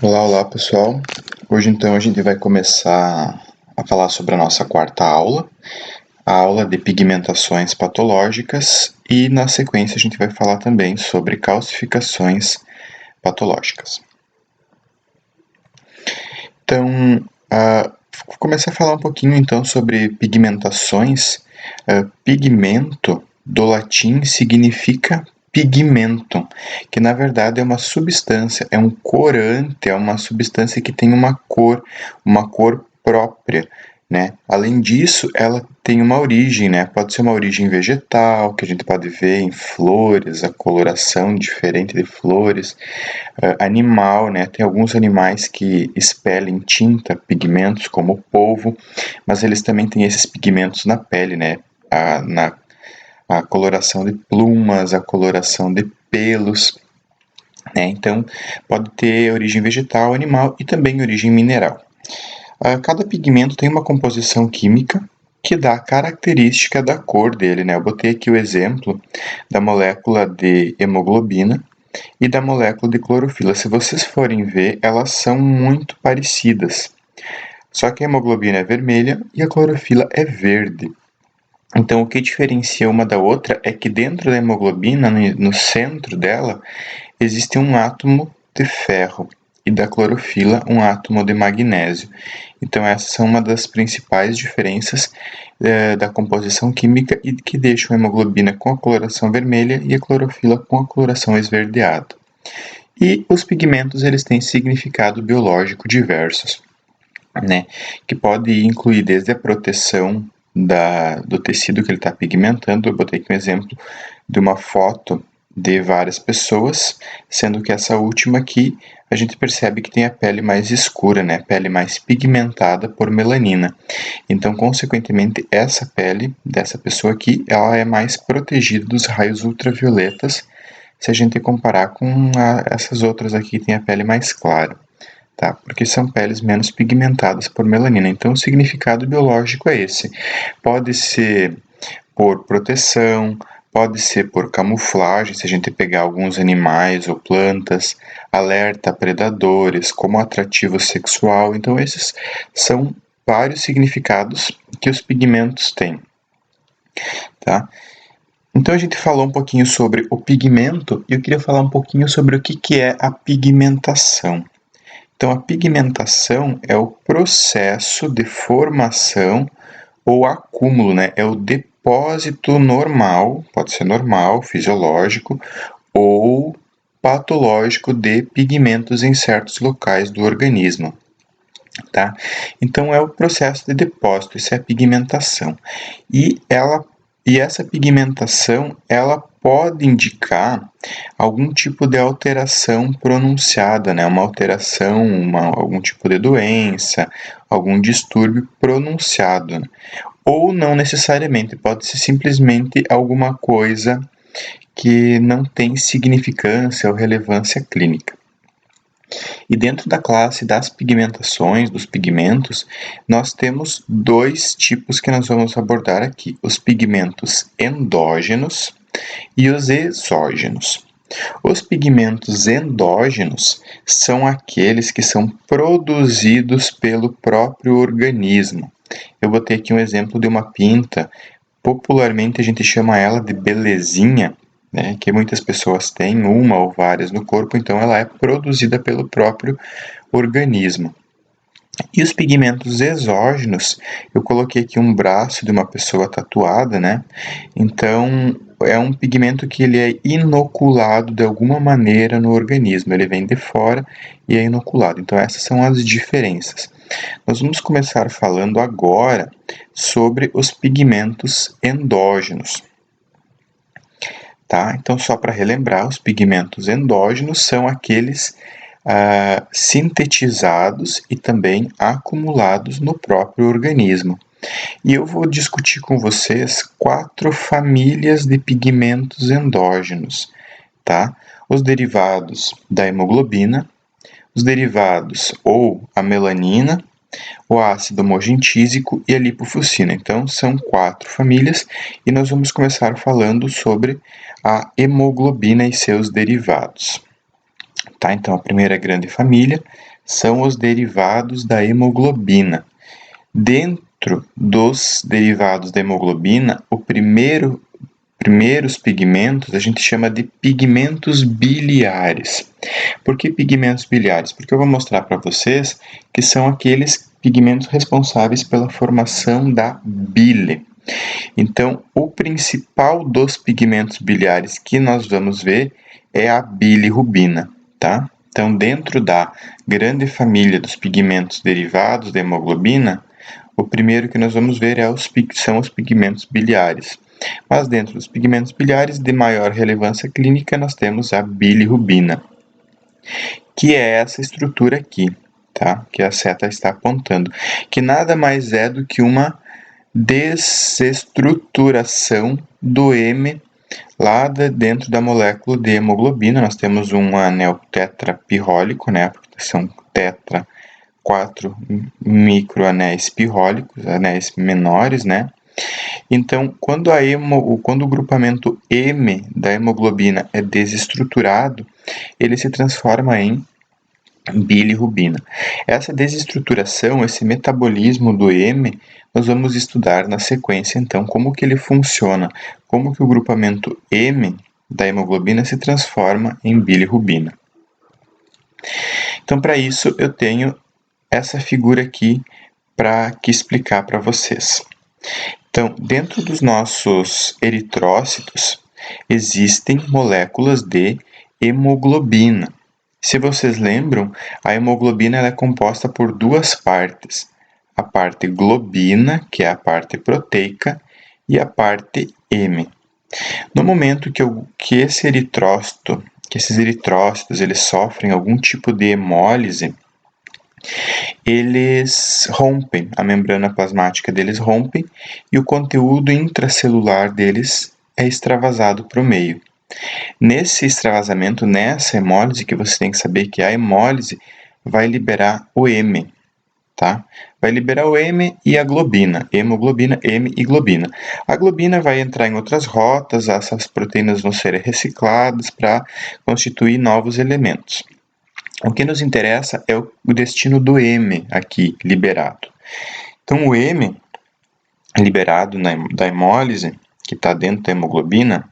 Olá pessoal. Hoje então a gente vai começar a falar sobre a nossa quarta aula, a aula de pigmentações patológicas, e na sequência a gente vai falar também sobre calcificações patológicas. Então, vou começar a falar um pouquinho então sobre pigmentações. Pigmento do latim significa pigmento, que na verdade é uma substância, é um corante, é uma substância que tem uma cor própria, né? Além disso, ela tem uma origem, né? Pode ser uma origem vegetal, que a gente pode ver em flores, a coloração diferente de flores, animal, né? Tem alguns animais que expelem tinta, pigmentos, como o polvo, mas eles também têm esses pigmentos na pele, né? A coloração de plumas, a coloração de pelos, né? Então, pode ter origem vegetal, animal e também origem mineral. Cada pigmento tem uma composição química que dá a característica da cor dele, né? Eu botei aqui o exemplo da molécula de hemoglobina e da molécula de clorofila. Se vocês forem ver, elas são muito parecidas. Só que a hemoglobina é vermelha e a clorofila é verde. Então, o que diferencia uma da outra é que dentro da hemoglobina, no centro dela, existe um átomo de ferro e da clorofila um átomo de magnésio. Então, essas são uma das principais diferenças da composição química e que deixam a hemoglobina com a coloração vermelha e a clorofila com a coloração esverdeada. E os pigmentos eles têm significado biológico diversos, né, que pode incluir desde a proteção do tecido que ele está pigmentando. Eu botei aqui um exemplo de uma foto de várias pessoas, sendo que essa última aqui a gente percebe que tem a pele mais escura, né, pele mais pigmentada por melanina. Então, consequentemente, essa pele dessa pessoa aqui, ela é mais protegida dos raios ultravioletas se a gente comparar com essas outras aqui que tem a pele mais clara. Tá? Porque são peles menos pigmentadas por melanina. Então, o significado biológico é esse. Pode ser por proteção, pode ser por camuflagem, se a gente pegar alguns animais ou plantas, alerta a predadores, como atrativo sexual. Então, esses são vários significados que os pigmentos têm. Tá? Então, a gente falou um pouquinho sobre o pigmento e eu queria falar um pouquinho sobre o que é a pigmentação. Então, a pigmentação é o processo de formação ou acúmulo, né? É o depósito normal, pode ser normal, fisiológico, ou patológico de pigmentos em certos locais do organismo. Tá? Então, é o processo de depósito, isso é a pigmentação. E essa pigmentação, ela pode indicar algum tipo de alteração pronunciada, né? Uma alteração, algum tipo de doença, algum distúrbio pronunciado, né? Ou não necessariamente, pode ser simplesmente alguma coisa que não tem significância ou relevância clínica. E dentro da classe das pigmentações, dos pigmentos, nós temos dois tipos que nós vamos abordar aqui: os pigmentos endógenos e os exógenos. Os pigmentos endógenos são aqueles que são produzidos pelo próprio organismo. Eu botei aqui um exemplo de uma pinta, popularmente a gente chama ela de belezinha, né, que muitas pessoas têm, uma ou várias no corpo, então ela é produzida pelo próprio organismo. E os pigmentos exógenos, eu coloquei aqui um braço de uma pessoa tatuada, né? Então, é um pigmento que ele é inoculado de alguma maneira no organismo, ele vem de fora e é inoculado. Então, essas são as diferenças. Nós vamos começar falando agora sobre os pigmentos endógenos. Tá? Então, só para relembrar, os pigmentos endógenos são aqueles sintetizados e também acumulados no próprio organismo. E eu vou discutir com vocês 4 famílias de pigmentos endógenos, tá? Os derivados da hemoglobina, os derivados ou a melanina, o ácido mogentísico e a lipofuscina. Então, são 4 famílias e nós vamos começar falando sobre a hemoglobina e seus derivados. Tá? Então, a primeira grande família são os derivados da hemoglobina. Dentro dos derivados da hemoglobina, primeiros pigmentos a gente chama de pigmentos biliares. Por que pigmentos biliares? Porque eu vou mostrar para vocês que são aqueles pigmentos responsáveis pela formação da bile. Então, o principal dos pigmentos biliares que nós vamos ver é a bilirrubina, tá? Então, dentro da grande família dos pigmentos derivados da hemoglobina, o primeiro que nós vamos ver são os pigmentos biliares. Mas dentro dos pigmentos biliares de maior relevância clínica, nós temos a bilirrubina, que é essa estrutura aqui, tá? Que a seta está apontando, que nada mais é do que uma desestruturação do M lá dentro da molécula de hemoglobina. Nós temos um anel tetrapirrólico, né? São tetra, 4 microanéis pirrólicos, anéis menores, né? Então, quando o grupamento M da hemoglobina é desestruturado, ele se transforma em bilirrubina. Essa desestruturação, esse metabolismo do M, nós vamos estudar na sequência, então, como que ele funciona, como que o grupamento M da hemoglobina se transforma em bilirrubina. Então, para isso, eu tenho essa figura aqui para explicar para vocês. Então, dentro dos nossos eritrócitos, existem moléculas de hemoglobina. Se vocês lembram, a hemoglobina é composta por duas partes. A parte globina, que é a parte proteica, e a parte M. No momento que esses eritrócitos eles sofrem algum tipo de hemólise, eles rompem, a membrana plasmática deles rompe e o conteúdo intracelular deles é extravasado para o meio. Nesse extravasamento, nessa hemólise, que você tem que saber que a hemólise vai liberar o M, tá? Vai liberar o M e a globina, hemoglobina, M e globina. A globina vai entrar em outras rotas, essas proteínas vão ser recicladas para constituir novos elementos. O que nos interessa é o destino do M aqui liberado. Então, o M liberado da hemólise, que está dentro da hemoglobina,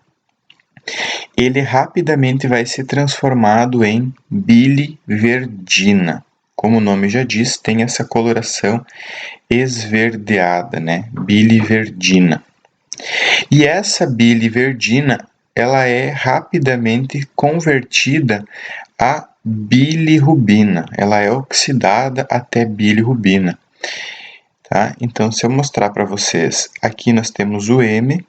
ele rapidamente vai ser transformado em biliverdina. Como o nome já diz, tem essa coloração esverdeada, né? Biliverdina. E essa biliverdina, ela é rapidamente convertida a bilirrubina. Ela é oxidada até bilirrubina. Tá? Então, se eu mostrar para vocês, aqui nós temos o M.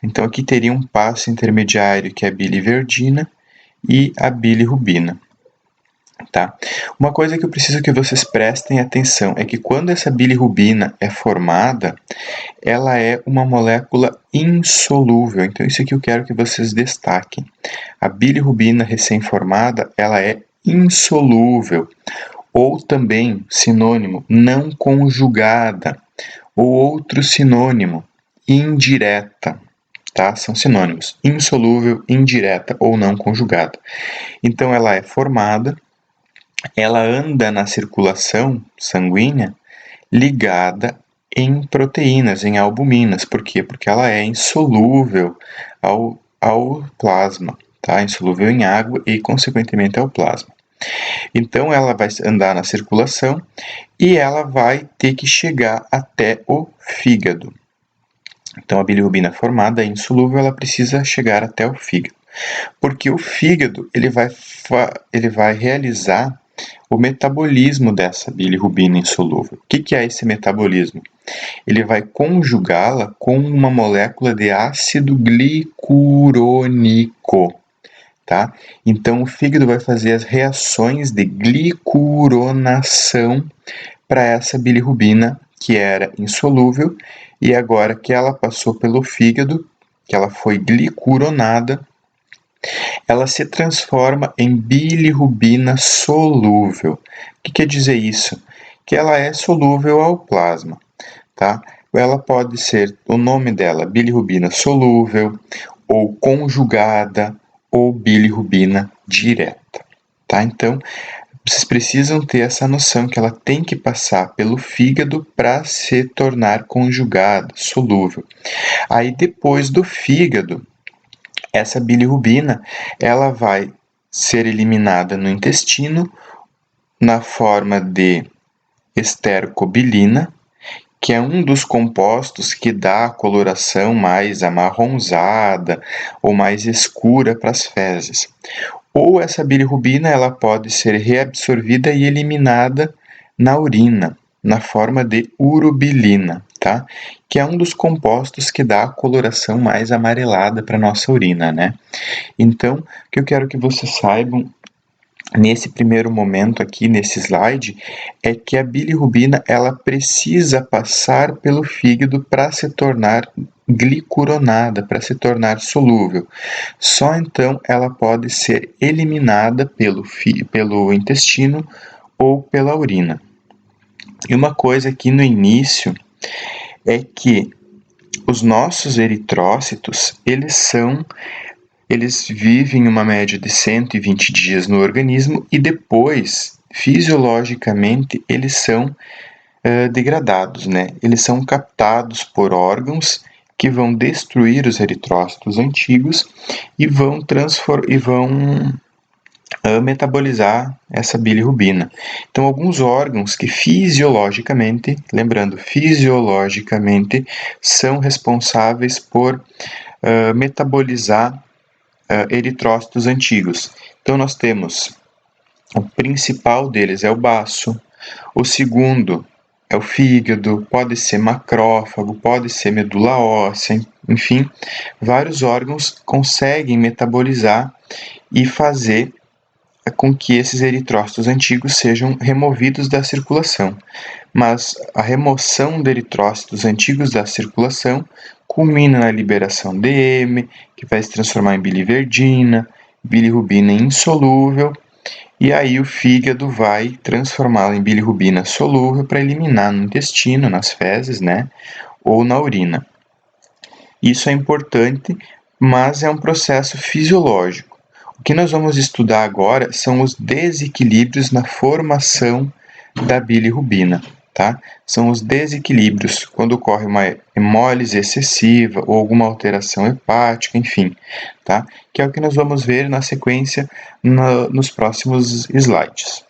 Então, aqui teria um passo intermediário que é a biliverdina e a bilirrubina. Tá? Uma coisa que eu preciso que vocês prestem atenção é que quando essa bilirrubina é formada, ela é uma molécula insolúvel. Então, isso aqui eu quero que vocês destaquem. A bilirrubina recém-formada, ela é insolúvel. Ou também, sinônimo, não conjugada. Ou outro sinônimo, indireta. Tá? São sinônimos, insolúvel, indireta ou não conjugada. Então, ela é formada, ela anda na circulação sanguínea ligada em proteínas, em albuminas. Por quê? Porque ela é insolúvel ao plasma, tá? Insolúvel em água e, consequentemente, ao plasma. Então, ela vai andar na circulação e ela vai ter que chegar até o fígado. Então, a bilirrubina formada é insolúvel, ela precisa chegar até o fígado. Porque o fígado ele vai realizar o metabolismo dessa bilirrubina insolúvel. O que é esse metabolismo? Ele vai conjugá-la com uma molécula de ácido glicurônico. Tá? Então, o fígado vai fazer as reações de glicuronação para essa bilirrubina que era insolúvel e agora que ela passou pelo fígado, que ela foi glicuronada, ela se transforma em bilirrubina solúvel. O que quer dizer isso? Que ela é solúvel ao plasma, tá? Ela pode ser, o nome dela, bilirrubina solúvel, ou conjugada, ou bilirrubina direta, tá? Então, vocês precisam ter essa noção que ela tem que passar pelo fígado para se tornar conjugada, solúvel. Aí, depois do fígado, essa bilirrubina, ela vai ser eliminada no intestino na forma de estercobilina, que é um dos compostos que dá a coloração mais amarronzada ou mais escura para as fezes. Ou essa bilirrubina ela pode ser reabsorvida e eliminada na urina, na forma de urobilina, tá? Que é um dos compostos que dá a coloração mais amarelada para nossa urina, né? Então, o que eu quero que vocês saibam nesse primeiro momento aqui nesse slide é que a bilirrubina ela precisa passar pelo fígado para se tornar glicuronada, para se tornar solúvel. Só então ela pode ser eliminada pelo intestino ou pela urina. E uma coisa aqui no início é que os nossos eritrócitos, eles vivem uma média de 120 dias no organismo e depois, fisiologicamente, eles são degradados, né? Eles são captados por órgãos que vão destruir os eritrócitos antigos e vão metabolizar essa bilirrubina. Então, alguns órgãos que fisiologicamente, lembrando, fisiologicamente, são responsáveis por metabolizar eritrócitos antigos. Então, nós temos o principal deles é o baço, o segundo é o fígado, pode ser macrófago, pode ser medula óssea, enfim, vários órgãos conseguem metabolizar e fazer com que esses eritrócitos antigos sejam removidos da circulação. Mas a remoção de eritrócitos antigos da circulação culmina na liberação de M, que vai se transformar em biliverdina, bilirrubina insolúvel, e aí o fígado vai transformá-la em bilirrubina solúvel para eliminar no intestino, nas fezes, né, ou na urina. Isso é importante, mas é um processo fisiológico. O que nós vamos estudar agora são os desequilíbrios na formação da bilirrubina, tá? São os desequilíbrios quando ocorre uma hemólise excessiva ou alguma alteração hepática, enfim, tá? Que é o que nós vamos ver na sequência nos próximos slides.